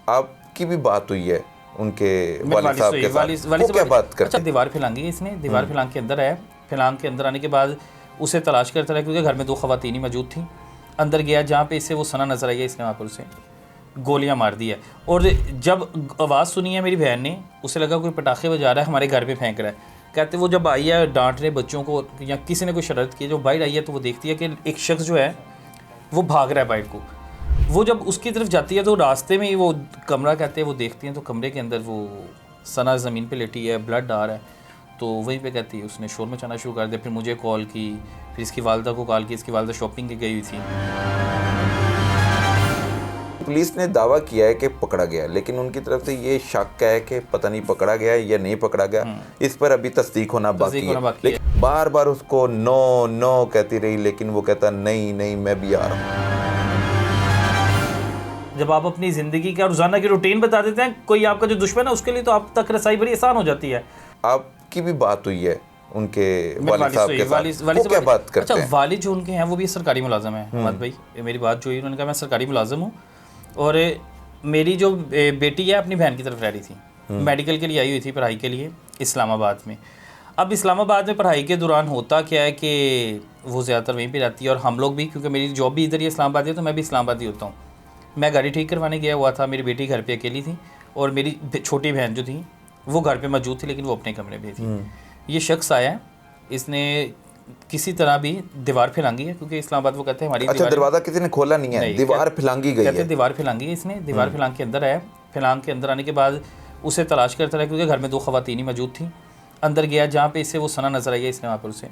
आपकी भी बात हुई है उनके वालिद साहब के साथ, वो क्या बात करते अच्छा, दीवार फैलांगी इसने, दीवार फैलांग के अंदर है। फैलांग के अंदर आने के बाद उसे तलाश करता रहा क्योंकि घर में 2 ख़वातीन ही मौजूद थी। अंदर गया जहाँ पे इसे वो सना नजर आई है, इसने वहाँ पर उसे गोलियां मार दी है। और जब आवाज़ सुनी है मेरी बहन ने, उसे लगा कोई पटाखे बजा रहा है, हमारे घर पे फेंक रहा है। कहते वो जब आई है डांट रहे बच्चों को या किसी ने कोई शरारत की, जो बाहर आई है तो वो देखती है कि एक शख्स जो है वो भाग रहा है बाहर को। वो जब उसकी तरफ जाती है तो रास्ते में ही वो कमरा कहते हैं वो देखती हैं तो कमरे के अंदर वो सना ज़मीन पे लेटी है, ब्लड आ रहा है। तो वहीं पे कहती है उसने शोर मचाना शुरू कर दिया। फिर मुझे कॉल की, फिर इसकी वालदा को कॉल की। इसकी वालदा शॉपिंग की गई हुई थी। पुलिस ने दावा किया है कि पकड़ा गया, लेकिन उनकी तरफ से ये शक है कि पता नहीं पकड़ा गया या नहीं पकड़ा गया, इस पर अभी तस्दीक होना बाकी है। लेकिन बार बार उसको नो नो कहती रही, लेकिन वो कहता नहीं नहीं मैं भी आ रहा हूँ। जब आप अपनी ज़िंदगी का रोज़ाना की रूटीन बता देते हैं कोई आपका जो दुश्मन है उसके लिए, तो आप तक रसाई बड़ी आसान हो जाती है। आपकी भी बात हुई है उनके वालिद साहब के साथ, वो क्या बात करते हैं? अच्छा, वालिद जो उनके हैं वो भी सरकारी मुलाजम है। अहमद भाई, मेरी बात जो हुई, उन्होंने कहा मैं सरकारी मुलाजम हूँ और मेरी जो बेटी है अपनी बहन की तरफ रह रही थी, मेडिकल के लिए आई हुई थी पढ़ाई के लिए इस्लामाबाद में। अब इस्लामाबाद में पढ़ाई के दौरान होता क्या है कि वो ज़्यादातर वहीं पे रहती है और हम लोग भी, क्योंकि मेरी जॉब भी इधर ही इस्लामाबाद है तो मैं भी इस्लामाबाद ही होता हूँ। मैं गाड़ी ठीक करवाने गया हुआ था, मेरी बेटी घर पे अकेली थी और मेरी छोटी बहन जो थी वो घर पे मौजूद थी, लेकिन वो अपने कमरे में थी। ये शख्स आया, इसने किसी तरह भी दीवार फैलांगी है, क्योंकि इस्लामाबाद वो कहते हैं हमारी दरवाज़ा किसी ने खोला नहीं है, दीवार फैलांगी गई है। दीवार फैलांगी इसने, दीवार फैलांग के अंदर है। फैलांग के अंदर आने के बाद उसे तलाश करता रहा क्योंकि घर में 2 ख़वातीन ही मौजूद थी। अंदर गया जहाँ पे इसे वो सना नजर आई है, इसने वहाँ पर उसे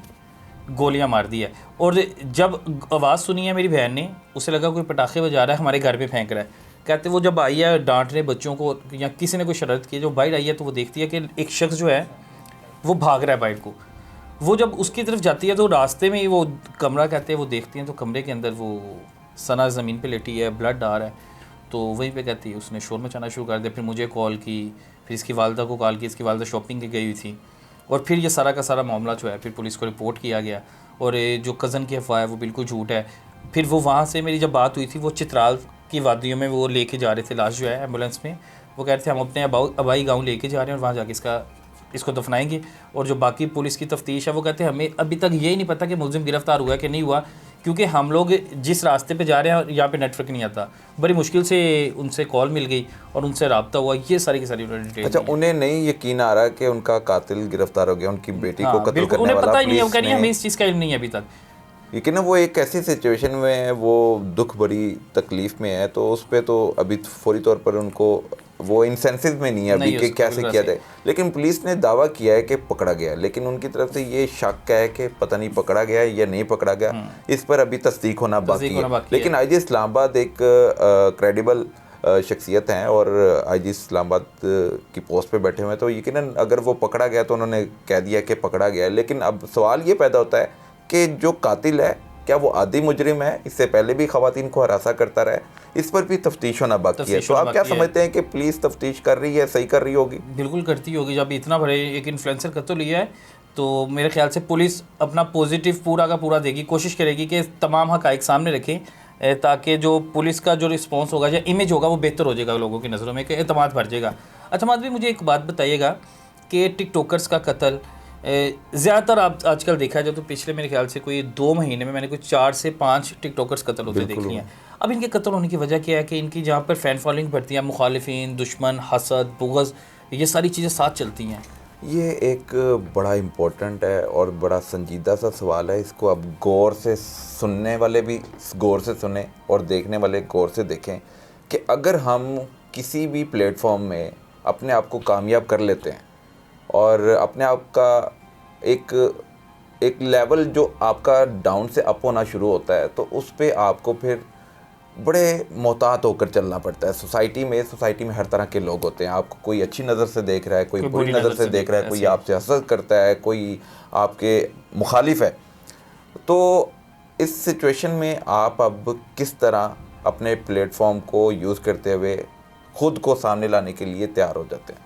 गोलियां मार दी है। और जब आवाज़ सुनी है मेरी बहन ने, उसे लगा कोई पटाखे बजा रहा है, हमारे घर पे फेंक रहा है। कहते वो जब आई है डांट रहे बच्चों को या किसी ने कोई शरारत की, जो बाहर आई है तो वो देखती है कि एक शख्स जो है वो भाग रहा है बाहर को। वो जब उसकी तरफ जाती है तो रास्ते में ही वो कमरा कहते हैं वो देखती हैं तो कमरे के अंदर वो सना ज़मीन पे लेटी है, ब्लड आ रहा है। तो वहीं पे कहती है उसने शोर मचाना शुरू कर दिया। फिर मुझे कॉल की, फिर इसकी वालदा को कॉल की। इसकी वालदा शॉपिंग की गई हुई थी और फिर ये सारा का सारा मामला जो है फिर पुलिस को रिपोर्ट किया गया। और जो कज़न की अफवाह है वो बिल्कुल झूठ है। फिर वो वहाँ से मेरी जब बात हुई थी, वो चित्राल की वादियों में वो लेके जा रहे थे लाश जो है एम्बुलेंस में। वो कह रहे थे हम अपने आबाई गाँव लेके जा रहे हैं और वहाँ जाके इसको दफनाएंगे। और जो बाकी पुलिस की तफ्तीश है वो कहते हैं हमें अभी तक यही नहीं पता कि मुलजिम गिरफ्तार हुआ कि नहीं हुआ, क्योंकि हम लोग जिस रास्ते पे जा रहे हैं यहाँ पे नेटवर्क नहीं आता। बड़ी मुश्किल से उनसे कॉल मिल गई और उनसे रब्ता हुआ। ये सारी की सारी डिटेल। अच्छा, उन्हें नहीं यकीन आ रहा कि उनका कातिल गिरफ्तार हो गया, उनकी बेटी को कत्ल करने वाला? पता ही नहीं है, वो कह रही है हमें इस चीज़ का इल्म नहीं है अभी तक। लेकिन वो एक ऐसी सिचुएशन में है, वो दुख बड़ी तकलीफ़ में है, तो उस पर तो अभी फौरी तौर पर उनको वो इंसेंसिव में नहीं है अभी कि कैसे किया जाए। लेकिन पुलिस ने दावा किया है कि पकड़ा गया, लेकिन उनकी तरफ से ये शक है कि पता नहीं पकड़ा गया या नहीं पकड़ा गया, इस पर अभी तस्दीक होना बाकी है। लेकिन आईजी इस्लामाबाद एक क्रेडिबल शख्सियत हैं और आईजी इस्लामाबाद की पोस्ट पे बैठे हुए हैं, तो यकीनन अगर वो पकड़ा गया तो उन्होंने कह दिया कि पकड़ा गया। लेकिन अब सवाल ये पैदा होता है कि जो कातिल है क्या वो आदि मुजरिम है, इससे पहले भी ख़वातीन को हरासा करता रहा है, इस पर भी तफ्तीश होना बाकी है। तो आप क्या समझते हैं कि पुलिस तफ्तीश कर रही है, सही कर रही होगी? बिल्कुल करती होगी। जब इतना बड़े एक इन्फ्लुएंसर कत्ल लिया है तो मेरे ख्याल से पुलिस अपना पॉजिटिव पूरा का पूरा देगी, कोशिश करेगी कि तमाम हक़ाइक़ सामने रखें, ताकि जो पुलिस का जो रिस्पॉन्स होगा या इमेज होगा वो बेहतर हो जाएगा लोगों की नज़रों में, कि एतमाद बढ़ जाएगा। अच्छा माधवी, मुझे एक बात बताइएगा कि टिकटॉकर्स का कत्ल ज़्यादातर आप आजकल देखा जाए तो पिछले मेरे ख्याल से कोई 2 महीने में मैंने कोई 4 से 5 टिकटॉकर्स कत्ल होते देख लिए हैं। अब इनके कत्ल होने की वजह क्या है कि इनकी जहाँ पर फ़ैन फॉलोइंग बढ़ती है, मुखालिफिन, दुश्मन, हसद, बुग़्ज़, ये सारी चीज़ें साथ चलती हैं। ये एक बड़ा इम्पोर्टेंट है और बड़ा संजीदा सा सवाल है। इसको अब गौर से सुनने वाले भी गौर से सुने और देखने वाले गौर से देखें कि अगर हम किसी भी प्लेटफॉर्म में अपने आप को कामयाब कर लेते हैं और अपने आप का एक लेवल जो आपका डाउन से अप होना शुरू होता है, तो उस पे आपको फिर बड़े मोहतात होकर चलना पड़ता है। सोसाइटी में हर तरह के लोग होते हैं। आपको कोई अच्छी नज़र से देख रहा है, कोई बुरी नज़र से देख रहा है, कोई आपसे हसद करता है, कोई आपके मुखालिफ है। तो इस सिचुएशन में आप अब किस तरह अपने प्लेटफॉर्म को यूज़ करते हुए ख़ुद को सामने लाने के लिए तैयार हो जाते हैं?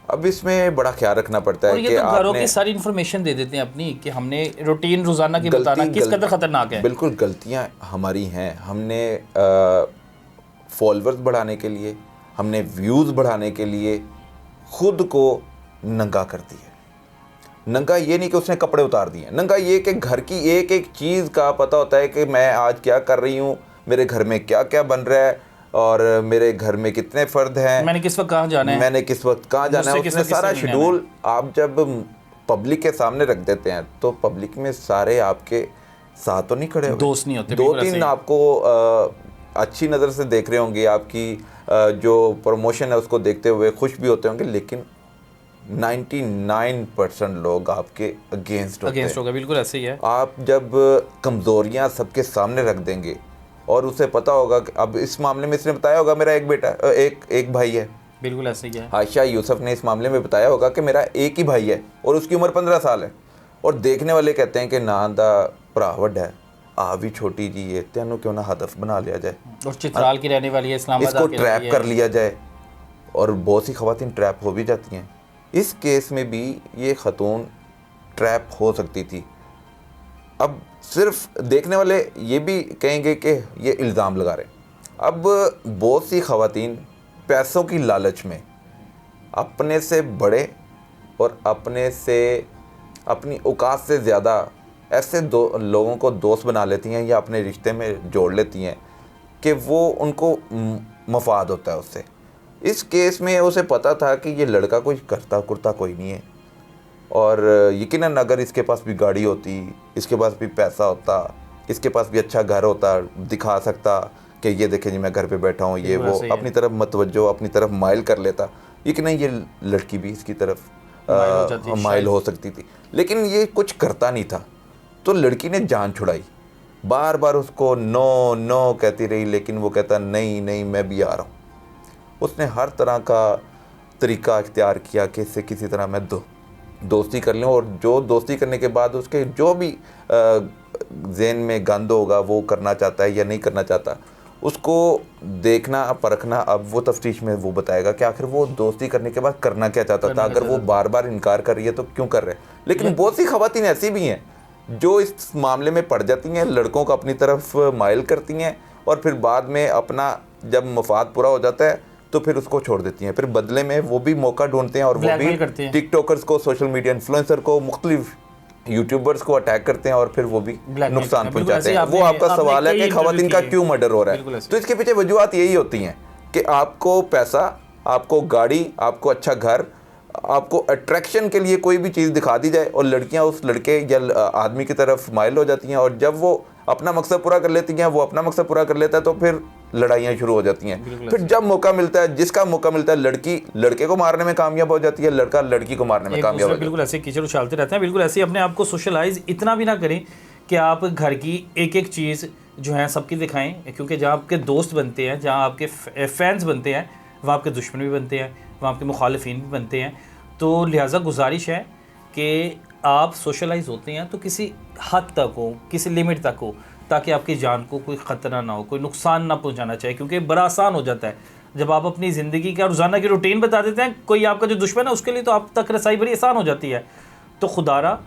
अब इसमें बड़ा ख्याल रखना पड़ता है कि घरों की सारी इन्फॉर्मेशन दे देते हैं अपनी, कि हमने रूटीन रोज़ाना की बताना किस कदर ख़तरनाक है। बिल्कुल गलतियां हमारी हैं। हमने फॉलोअर्स बढ़ाने के लिए, हमने व्यूज़ बढ़ाने के लिए खुद को नंगा कर दिया। नंगा ये नहीं कि उसने कपड़े उतार दिए, नंगा ये कि घर की एक एक चीज़ का पता होता है कि मैं आज क्या कर रही हूँ, मेरे घर में क्या क्या बन रहा है और मेरे घर में कितने फ़र्द हैं, मैंने किस वक्त कहाँ जाना है, मैंने किस वक्त कहाँ जाना है। उसने सारा शेड्यूल आप जब पब्लिक के सामने रख देते हैं तो पब्लिक में सारे आपके साथ तो नहीं खड़े हुए, दोस्त नहीं होते, 2-3 आपको अच्छी नज़र से देख रहे होंगे, आपकी जो प्रमोशन है उसको देखते हुए खुश भी होते होंगे, लेकिन 99% लोग आपके अगेंस्ट होगा। बिल्कुल ऐसे ही है। आप जब कमज़ोरियां सबके सामने रख देंगे और उसे पता होगा कि अब इस मामले में इसने बताया होगा मेरा एक बेटा एक भाई है, बिल्कुल ऐसे ही है। आयशा यूसुफ ने इस मामले में बताया होगा कि मेरा एक ही भाई है और उसकी उम्र 15 साल है, और देखने वाले कहते हैं कि ना दा भरा वड्डा है, आ भी छोटी जी है, तेनों क्यों ना हदफ बना लिया जाए, और चित्राल की रहने वाली है, इस्लामाबाद इसको ट्रैप कर लिया जाए। और बहुत सी ख़वातीन ट्रैप हो भी जाती हैं। इस केस में भी ये ख़तून ट्रैप हो सकती थी। अब सिर्फ देखने वाले ये भी कहेंगे कि ये इल्ज़ाम लगा रहे हैं। अब बहुत सी ख़वातीन पैसों की लालच में अपने से बड़े और अपने से अपनी औकात से ज़्यादा ऐसे लोगों को दोस्त बना लेती हैं या अपने रिश्ते में जोड़ लेती हैं कि वो उनको मफाद होता है उससे। इस केस में उसे पता था कि ये लड़का कोई करता कुर्ता कोई नहीं है, और यकीनन अगर इसके पास भी गाड़ी होती, इसके पास भी पैसा होता, इसके पास भी अच्छा घर होता, दिखा सकता कि ये देखें जी मैं घर पे बैठा हूँ, ये वो अपनी तरफ मतवज्जो अपनी तरफ माइल कर लेता, यकीनन ये लड़की भी इसकी तरफ माइल हो सकती थी। लेकिन ये कुछ करता नहीं था, तो लड़की ने जान छुड़ाई, बार बार उसको नो नो कहती रही, लेकिन वो कहता नहीं नहीं मैं भी आ रहा हूँ। उसने हर तरह का तरीका इख्तियार किया कि इससे किसी तरह मैं दोस्ती कर लूँ, और जो दोस्ती करने के बाद उसके जो भी ज़हन में गंद होगा वो करना चाहता है या नहीं करना चाहता, उसको देखना परखना अब वो तफ्तीश में वो बताएगा कि आखिर वो दोस्ती करने के बाद करना क्या चाहता था। अगर वो बार बार इनकार कर रही है तो क्यों कर रहे हैं। लेकिन बहुत सी ख़वातीन ऐसी भी हैं जो इस मामले में पड़ जाती हैं, लड़कों को अपनी तरफ माइल करती हैं, और फिर बाद में अपना जब मफाद पूरा हो जाता है तो फिर उसको छोड़ देती हैं। फिर बदले में वो भी मौका ढूंढते हैं और वो भी टिकटॉकर्स को, सोशल मीडिया इन्फ्लुएंसर को, मुख्तलिफ यूट्यूबर्स को अटैक करते हैं और फिर वो भी नुकसान पहुंचाते हैं। वो आपका सवाल है कि ख़वातीन का क्यों मर्डर हो रहा है, तो इसके पीछे वजूहत यही होती हैं कि आपको पैसा, आपको गाड़ी, आपको अच्छा घर, आपको अट्रैक्शन के लिए कोई भी चीज़ दिखा दी जाए और लड़कियां उस लड़के या आदमी की तरफ माइल हो जाती हैं, और जब वो अपना मकसद पूरा कर लेती हैं, वो अपना मकसद पूरा कर लेता है, तो फिर लड़ाइयाँ शुरू हो जाती हैं। फिर जब मौका मिलता है, जिसका मौका मिलता है, लड़की लड़के को मारने में कामयाब हो जाती है, लड़का लड़की को मारने में कामयाब हो जाता है। बिल्कुल ऐसे कीचड़ उछालते रहते हैं। बिल्कुल ऐसे अपने आप को सोशलाइज इतना भी ना करें कि आप घर की एक एक चीज़ जो है सबकी दिखाएं, क्योंकि जहाँ आपके दोस्त बनते हैं, जहाँ आपके फैंस बनते हैं, वहाँ आपके दुश्मन भी बनते हैं, वहाँ आपके मुखालिफिन भी बनते हैं। तो लिहाजा गुजारिश है कि आप सोशलाइज होते हैं तो किसी हद तक हो, किसी लिमिट तक हो, ताकि आपकी जान को कोई ख़तरा ना हो, कोई नुकसान ना पहुंचाना चाहिए। क्योंकि बड़ा आसान हो जाता है जब आप अपनी ज़िंदगी का रोज़ाना की रूटीन बता देते हैं, कोई आपका जो दुश्मन है उसके लिए तो आप तक रसाई बड़ी आसान हो जाती है। तो खुदारा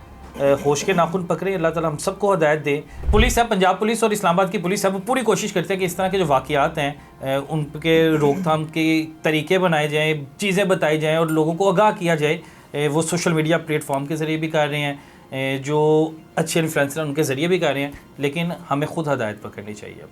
होश के नाखून पकड़े, अल्लाह ताला हम सबको हिदायत दे। पुलिस है, पंजाब पुलिस और इस्लामाबाद की पुलिस है, वो पूरी कोशिश करते हैं कि इस तरह के जो वाक़यात हैं उनके रोकथाम के तरीके बनाए जाएँ, चीज़ें बताई जाएँ और लोगों को आगाह किया जाए। वो सोशल मीडिया प्लेटफॉर्म के ज़रिए भी कर रहे हैं, जो अच्छे इन्फ्लुएंसर उनके ज़रिए भी कर रहे हैं, लेकिन हमें खुद हिदायत पकड़नी चाहिए।